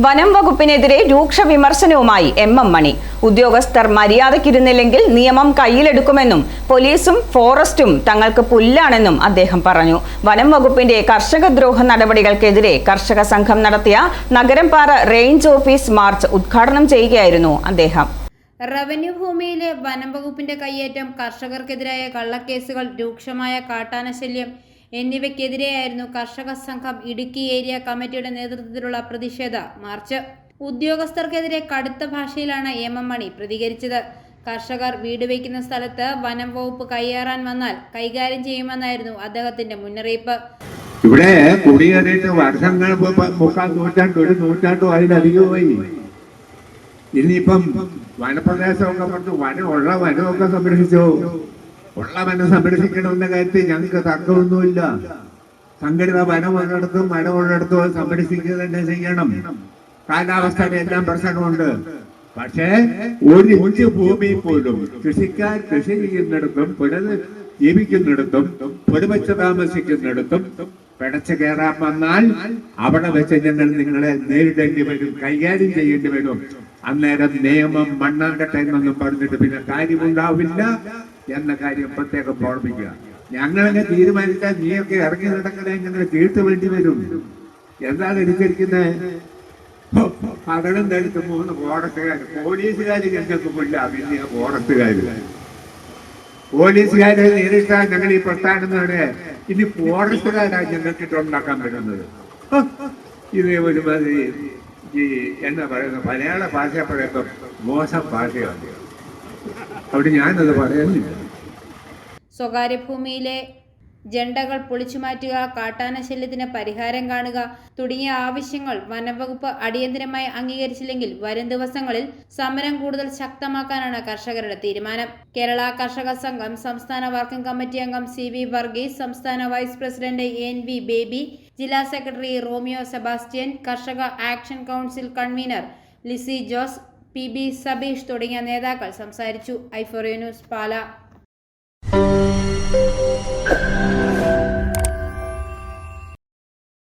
വനം വകുപ്പിനെതിരെ രൂക്ഷ വിമർശനവുമായി എം മണി. ഉദ്യോഗസ്ഥർ മര്യാദയ്ക്കിരുന്നില്ലെങ്കിൽ നിയമം കയ്യിലെടുക്കുമെന്നും പോലീസും ഫോറസ്റ്റും തങ്ങൾക്ക് പുല്ലാണെന്നും അദ്ദേഹം പറഞ്ഞു. വനം വകുപ്പിന്റെ കർഷകദ്രോഹ നടപടികൾക്കെതിരെ കർഷക സംഘം നടത്തിയ നഗരംപാറ റേഞ്ച് ഓഫീസ് മാർച്ച് ഉദ്ഘാടനം ചെയ്യുകയായിരുന്നു അദ്ദേഹം. റവന്യൂ ഭൂമിയിലെ വനം വകുപ്പിന്റെ കയ്യേറ്റം, കർഷകർക്കെതിരായ കള്ളക്കേസുകൾ, രൂക്ഷമായ കാട്ടാനശല്യം എന്നിവയ്ക്കെതിരെയായിരുന്നു കർഷക സംഘം ഇടുക്കി ഏരിയ കമ്മിറ്റിയുടെ നേതൃത്വത്തിലുള്ള പ്രതിഷേധ മാർച്ച്. ഉദ്യോഗസ്ഥർക്കെതിരെ കടുത്ത ഭാഷയിലാണ് എം മണി പ്രതികരിച്ചത്. കർഷകർ വീട് വയ്ക്കുന്ന സ്ഥലത്ത് വനം വകുപ്പ് കയ്യേറാൻ വന്നാൽ കൈകാര്യം ചെയ്യുമെന്നായിരുന്നു അദ്ദേഹത്തിന്റെ മുന്നറിയിപ്പ്. ഇവിടെ കുടിയേറിയിട്ട് വർഷങ്ങൾ ഒരു നൂറ്റാണ്ടോ അതിലധികമായി. ഇനിയിപ്പം വനപ്രദേശമൊക്കെ പറഞ്ഞു, വനമുള്ള വനമൊക്കെ സംരക്ഷിച്ചോ. ഉള്ള വനം സംരക്ഷിക്കണമെന്ന കാര്യത്തിൽ ഞങ്ങൾക്ക് തർക്കമൊന്നുമില്ല. സംഘടിത വനമുള്ളിടത്തും വനമുള്ളിടത്തും സംരക്ഷിക്കുക തന്നെ ചെയ്യണം. കാലാവസ്ഥയുടെ എല്ലാം പ്രശ്നമുണ്ട്. പക്ഷേ ഒരു ഇഞ്ച് ഭൂമി പോലും കൃഷിക്കാർ കൃഷി ചെയ്യുന്നിടത്തും ജീവിക്കുന്നിടത്തും പൊതുവച്ച് താമസിക്കുന്നിടത്തും പിടച്ചു കയറാൻ വന്നാൽ അവിടെ വെച്ച് ഞങ്ങൾ നിങ്ങളെ നേരിടേണ്ടി വരും, കൈകാര്യം ചെയ്യേണ്ടി വരും. അന്നേരം നിയമം മണ്ണാങ്കട്ടെ എന്നൊന്നും പറഞ്ഞിട്ട് പിന്നെ കാര്യമുണ്ടാവില്ല എന്ന കാര്യം പ്രത്യേകം ഓർമ്മിക്കുക. ഞങ്ങളെന്നെ തീരുമാനിച്ചാൽ നീയൊക്കെ ഇറങ്ങി നടക്കണേ, ഞങ്ങൾ കേട്ട് വേണ്ടി വരും. എന്താണ് എടുത്തിരിക്കുന്നത്? പകരം തടുത്ത് 3 ഫോറസ്റ്റുകാർ, പോലീസുകാർ ഞങ്ങൾക്ക് പുല്ല, പിന്നെ പോലീസുകാരെ നേരിട്ടാൽ ഞങ്ങൾ ഈ പ്രസ്ഥാനമാണ്. ഇനി ഫോറസ്റ്റുകാരാണ് ഞങ്ങൾക്ക് ഇട്ടുണ്ടാക്കാൻ പറ്റുന്നത്. ഇത് ഒരുമാതിരി ഈ എന്താ പറയുന്നത്, മലയാള ഭാഷ പറയുമ്പോൾ മോശം ഭാഷയാണ്. അവിടെ ഞാനത് പറയുന്നില്ല. സ്വകാര്യ ഭൂമിയിലെ ജണ്ടകൾ പൊളിച്ചുമാറ്റുക, കാട്ടാനശല്യത്തിന് പരിഹാരം കാണുക തുടങ്ങിയ ആവശ്യങ്ങൾ വനംവകുപ്പ് അടിയന്തരമായി അംഗീകരിച്ചില്ലെങ്കിൽ വരും ദിവസങ്ങളിൽ സമരം കൂടുതൽ ശക്തമാക്കാനാണ് കർഷകരുടെ തീരുമാനം. കേരള കർഷക സംഘം സംസ്ഥാന വർക്കിംഗ് കമ്മിറ്റി അംഗം CV വർഗീസ്, സംസ്ഥാന വൈസ് പ്രസിഡന്റ് NV ബേബി, ജില്ലാ സെക്രട്ടറി റോമിയോ സെബാസ്റ്റ്യൻ, കർഷക action council convener Lissy Jose, PB Sabeesh തുടങ്ങിയ നേതാക്കൾ സംസാരിച്ചു. i4u ന്യൂസ്, പാല.